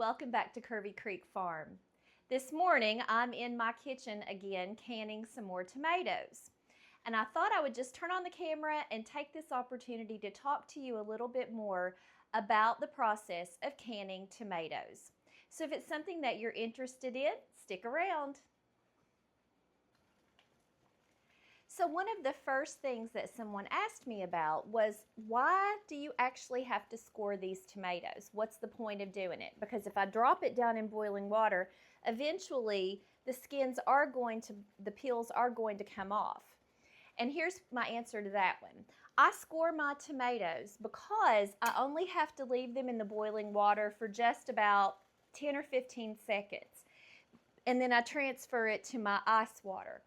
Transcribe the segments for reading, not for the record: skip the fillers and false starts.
welcome back to Curvy Creek Farm. This morning I'm in my kitchen again canning some more tomatoes. And I thought I would just turn on the camera and take this opportunity to talk to you a little bit more about the process of canning tomatoes. So if it's something that you're interested in, stick around. So one of the first things that someone asked me about was, why do you actually have to score these tomatoes? What's the point of doing it? Because if I drop it down in boiling water, eventually the peels are going to come off. And here's my answer to that one. I score my tomatoes because I only have to leave them in the boiling water for just about 10 or 15 seconds. And then I transfer it to my ice water.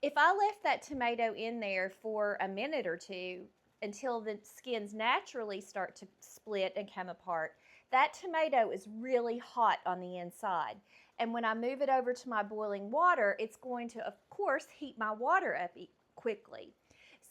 If I left that tomato in there for a minute or two until the skins naturally start to split and come apart, that tomato is really hot on the inside. And when I move it over to my boiling water, it's going to, of course, heat my water up quickly.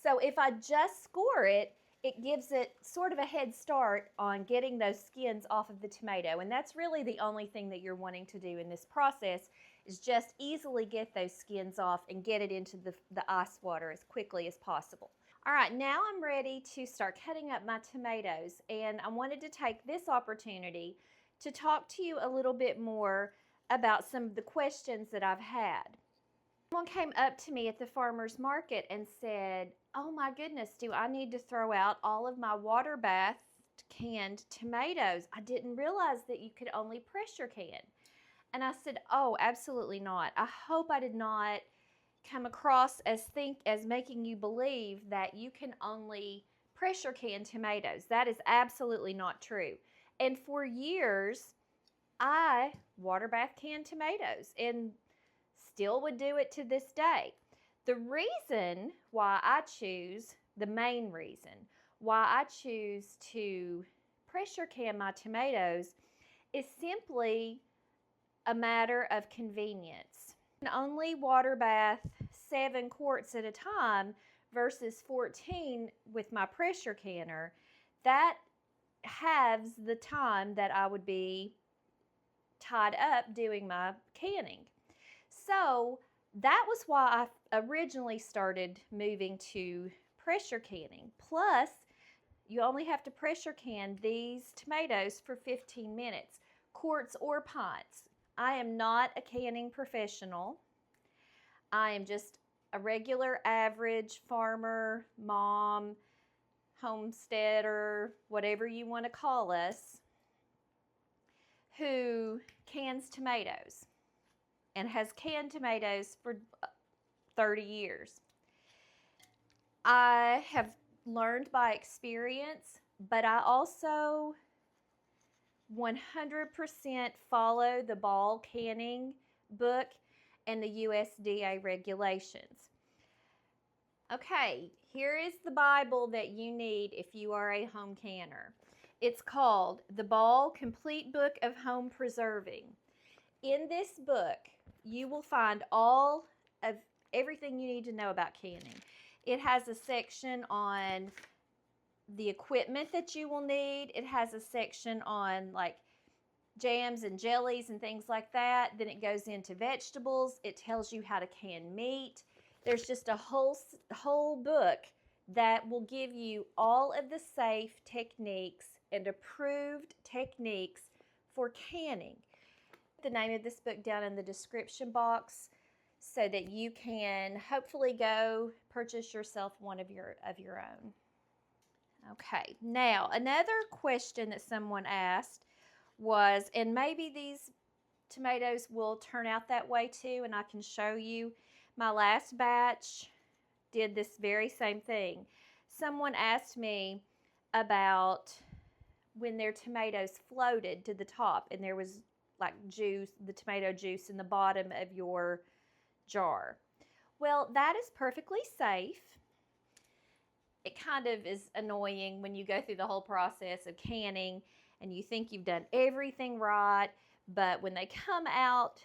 So if I just score it, it gives it sort of a head start on getting those skins off of the tomato. And that's really the only thing that you're wanting to do in this process, is just easily get those skins off and get it into the ice water as quickly as possible. All right, now I'm ready to start cutting up my tomatoes, and I wanted to take this opportunity to talk to you a little bit more about some of the questions that I've had. Someone came up to me at the farmer's market and said, "Oh my goodness, do I need to throw out all of my water bath canned tomatoes? I didn't realize that you could only pressure can." And I said, "Oh, absolutely not. I hope I did not come across as making you believe that you can only pressure can tomatoes. That is absolutely not true. And for years, I water bath canned tomatoes and still would do it to this day. The reason why the main reason why I choose to pressure can my tomatoes is simply a matter of convenience. I can only water bath 7 quarts at a time versus 14 with my pressure canner. That halves the time that I would be tied up doing my canning. So that was why I originally started moving to pressure canning. Plus, you only have to pressure can these tomatoes for 15 minutes, quarts or pints. I am not a canning professional. I am just a regular average farmer, mom, homesteader, whatever you want to call us, who cans tomatoes and has canned tomatoes for 30 years. I have learned by experience, but I also 100% follow the ball canning book and the USDA regulations. Okay, here is the Bible that you need if you are a home canner. It's called The Ball Complete Book of Home Preserving. In this book, you will find all of everything you need to know about canning. It has a section on the equipment that you will need. It has a section on like jams and jellies and things like that. Then it goes into vegetables. It tells you how to can meat. There's just a whole book that will give you all of the safe techniques and approved techniques for canning. The name of this book down in the description box so that you can hopefully go purchase yourself one of your own. Okay, now another question that someone asked was, and maybe these tomatoes will turn out that way too, and I can show you, my last batch did this very same thing. Someone asked me about when their tomatoes floated to the top and there was like juice, the tomato juice in the bottom of your jar. Well, that is perfectly safe. It kind of is annoying when you go through the whole process of canning and you think you've done everything right, but when they come out,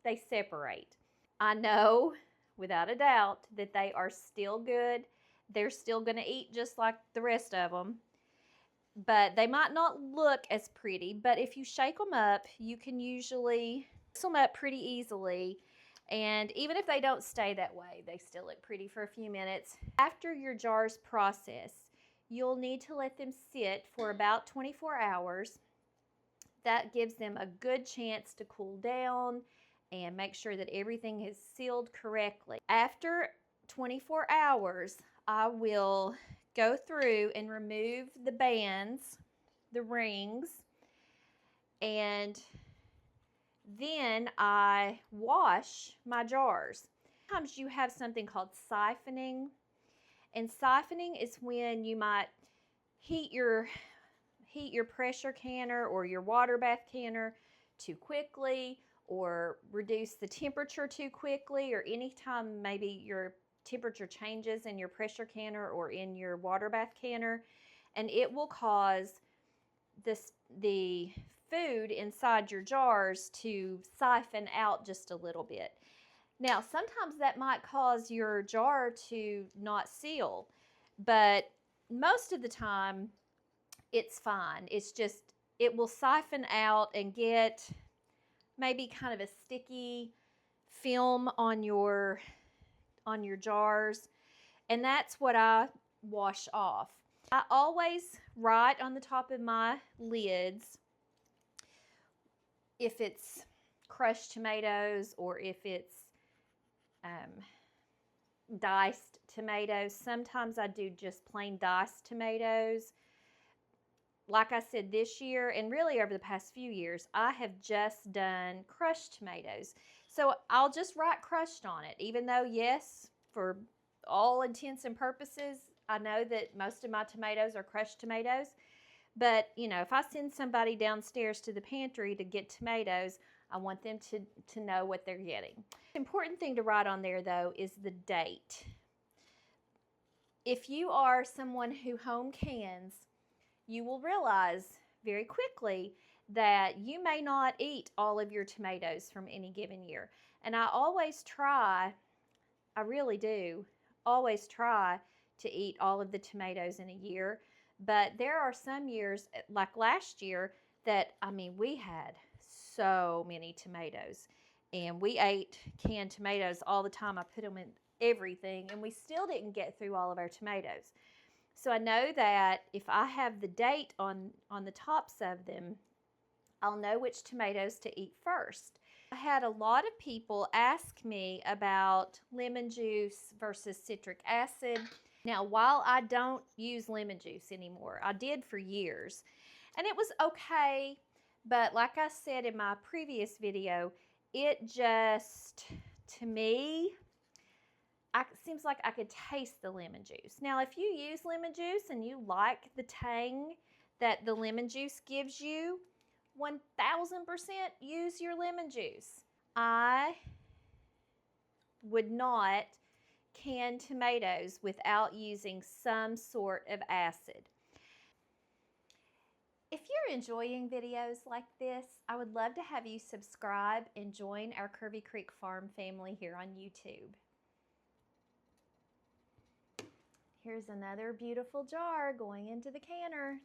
they separate. I know without a doubt that they are still good. They're still going to eat just like the rest of them. but they might not look as pretty. But if you shake them up, you can usually mix them up pretty easily. And even if they don't stay that way, they still look pretty for a few minutes. After your jars process, you'll need to let them sit for about 24 hours. That gives them a good chance to cool down and make sure that everything is sealed correctly. After 24 hours, I will go through and remove the bands, the rings, and then I wash my jars. Sometimes you have something called siphoning, and siphoning is when you might heat your pressure canner or your water bath canner too quickly, or reduce the temperature too quickly, or anytime maybe your temperature changes in your pressure canner or in your water bath canner, and it will cause the food inside your jars to siphon out just a little bit. Now, sometimes that might cause your jar to not seal, but most of the time it's fine. It's just, it will siphon out and get maybe kind of a sticky film on your jars, and that's what I wash off. I always write on the top of my lids if it's crushed tomatoes or if it's diced tomatoes. Sometimes I do just plain diced tomatoes. Like I said, this year, and really over the past few years, I have just done crushed tomatoes. So I'll just write crushed on it, even though, yes, for all intents and purposes, I know that most of my tomatoes are crushed tomatoes. But, you know, if I send somebody downstairs to the pantry to get tomatoes, I want them to know what they're getting. The important thing to write on there, though, is the date. If you are someone who home cans, you will realize very quickly that you may not eat all of your tomatoes from any given year. And I always try, I really do, always try to eat all of the tomatoes in a year. But there are some years, like last year, that, I mean, we had so many tomatoes. And we ate canned tomatoes all the time. I put them in everything, and we still didn't get through all of our tomatoes. So I know that if I have the date on the tops of them, I'll know which tomatoes to eat first. I had a lot of people ask me about lemon juice versus citric acid. Now, while I don't use lemon juice anymore, I did for years, and it was okay, but like I said in my previous video, it just, to me, it seems like I could taste the lemon juice. Now, if you use lemon juice and you like the tang that the lemon juice gives you, 1000% use your lemon juice. I would not can tomatoes without using some sort of acid. If you're enjoying videos like this, I would love to have you subscribe and join our Curvy Creek Farm family here on YouTube. Here's another beautiful jar going into the canner.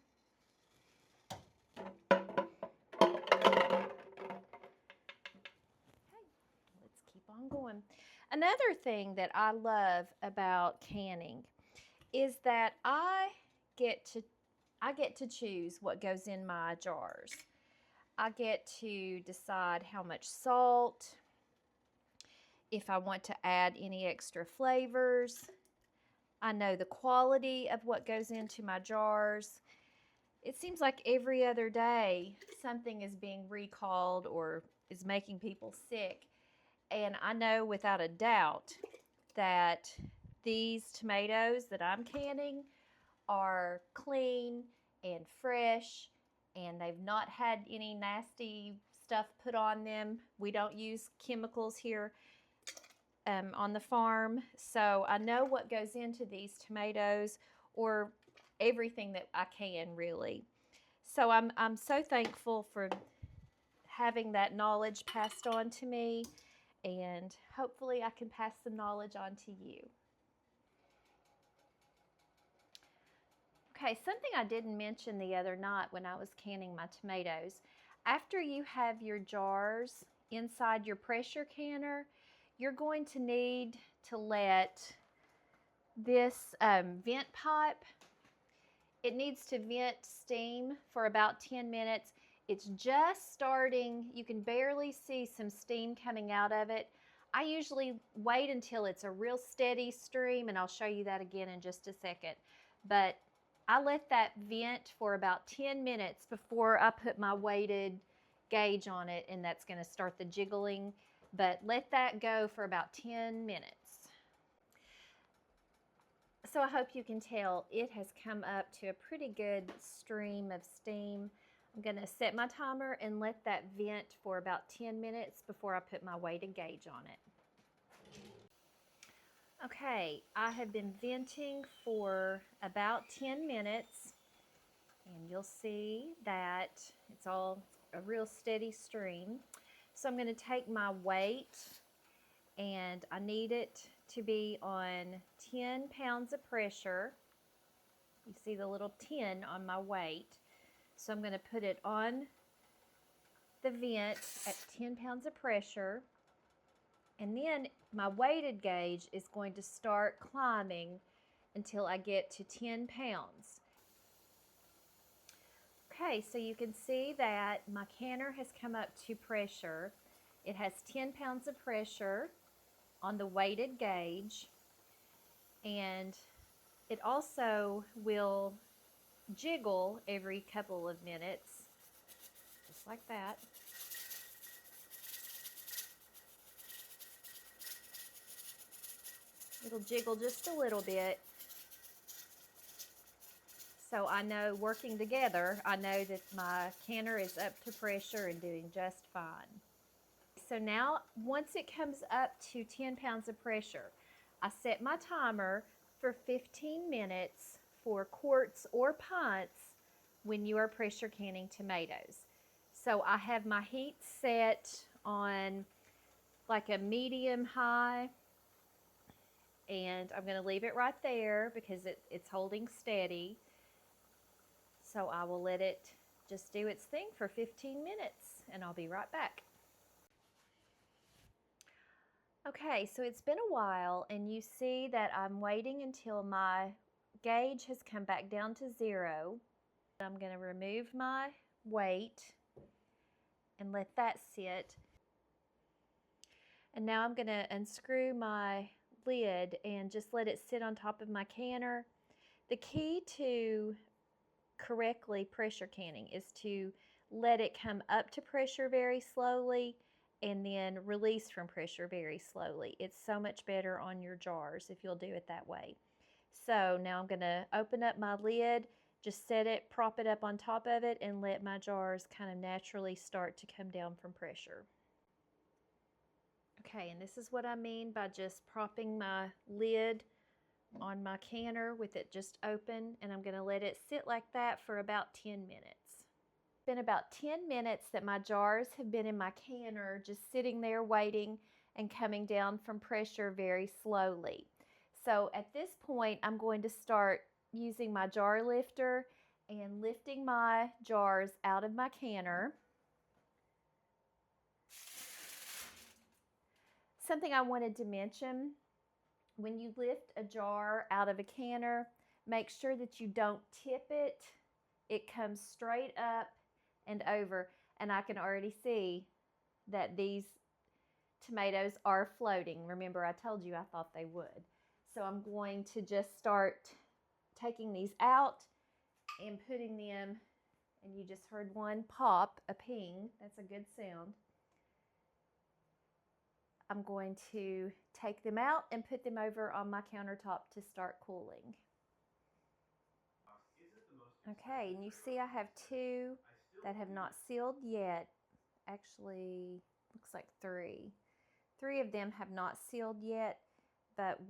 Okay, let's keep on going. Another thing that I love about canning is that I get to choose what goes in my jars. I get to decide how much salt, if I want to add any extra flavors. I know the quality of what goes into my jars. It seems like every other day something is being recalled or is making people sick. And I know without a doubt that these tomatoes that I'm canning are clean and fresh, and they've not had any nasty stuff put on them. We don't use chemicals here on the farm, so I know what goes into these tomatoes, or everything that I can, really. So I'm so thankful for having that knowledge passed on to me, and hopefully I can pass some knowledge on to you. Okay, something I didn't mention the other night when I was canning my tomatoes, after you have your jars inside your pressure canner, you're going to need to let this vent pipe, it needs to vent steam for about 10 minutes. It's just starting, you can barely see some steam coming out of it. I usually wait until it's a real steady stream, and I'll show you that again in just a second. But I let that vent for about 10 minutes before I put my weighted gauge on it, and that's going to start the jiggling. But let that go for about 10 minutes. So I hope you can tell it has come up to a pretty good stream of steam. I'm going to set my timer and let that vent for about 10 minutes before I put my weighted gauge on it. Okay, I have been venting for about 10 minutes, and you'll see that it's all a real steady stream. So I'm going to take my weight, and I need it to be on 10 pounds of pressure. You see the little 10 on my weight. So I'm going to put it on the vent at 10 pounds of pressure. And then my weighted gauge is going to start climbing until I get to 10 pounds. Okay, so you can see that my canner has come up to pressure. It has 10 pounds of pressure on the weighted gauge, and it also will jiggle every couple of minutes, just like that. It'll jiggle just a little bit. So I know, working together, I know that my canner is up to pressure and doing just fine. So now, once it comes up to 10 pounds of pressure, I set my timer for 15 minutes for quarts or pints when you are pressure canning tomatoes. So I have my heat set on like a medium high, and I'm going to leave it right there because it's holding steady. So I will let it just do its thing for 15 minutes, and I'll be right back. Okay, so it's been a while, and you see that I'm waiting until my gauge has come back down to 0. I'm going to remove my weight and let that sit. And now I'm going to unscrew my lid and just let it sit on top of my canner. The key to correctly pressure canning is to let it come up to pressure very slowly and then release from pressure very slowly. It's so much better on your jars if you'll do it that way. So now I'm going to open up my lid, just set it, prop it up on top of it, and let my jars kind of naturally start to come down from pressure. Okay, and this is what I mean by just propping my lid on my canner with it just open, and I'm going to let it sit like that for about 10 minutes. It's been about 10 minutes that my jars have been in my canner, just sitting there waiting and coming down from pressure very slowly. So at this point, I'm going to start using my jar lifter and lifting my jars out of my canner. Something I wanted to mention: when you lift a jar out of a canner, make sure that you don't tip it. It comes straight up and over, and I can already see that these tomatoes are floating. Remember, I told you I thought they would. So I'm going to just start taking these out and putting them, and you just heard one pop, a ping. That's a good sound. I'm going to take them out and put them over on my countertop to start cooling. Okay, and you see I have 2 that have not sealed yet. Actually, looks like 3. 3 of them have not sealed yet, but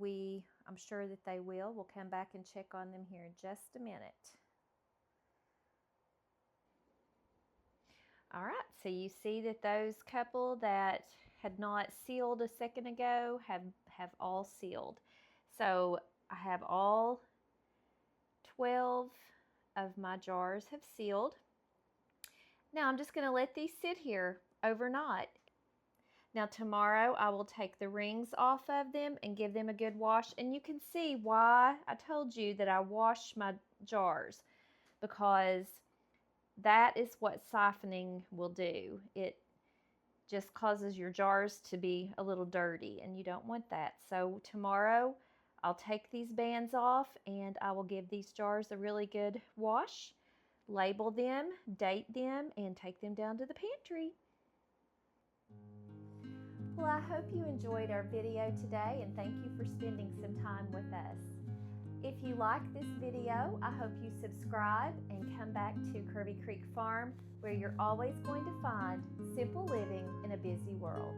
I'm sure that they will. We'll come back and check on them here in just a minute. All right, so you see that those couple that had not sealed a second ago have all sealed. So I have all 12 of my jars have sealed. Now I'm just going to let these sit here overnight. Now tomorrow I will take the rings off of them and give them a good wash, and you can see why I told you that I wash my jars, because that is what siphoning will do. It just causes your jars to be a little dirty, and you don't want that. So tomorrow I'll take these bands off and I will give these jars a really good wash, label them, date them, and take them down to the pantry. Well, I hope you enjoyed our video today, and thank you for spending some time with us. If you like this video, I hope you subscribe and come back to Kirby Creek Farm, where you're always going to find simple living in a busy world.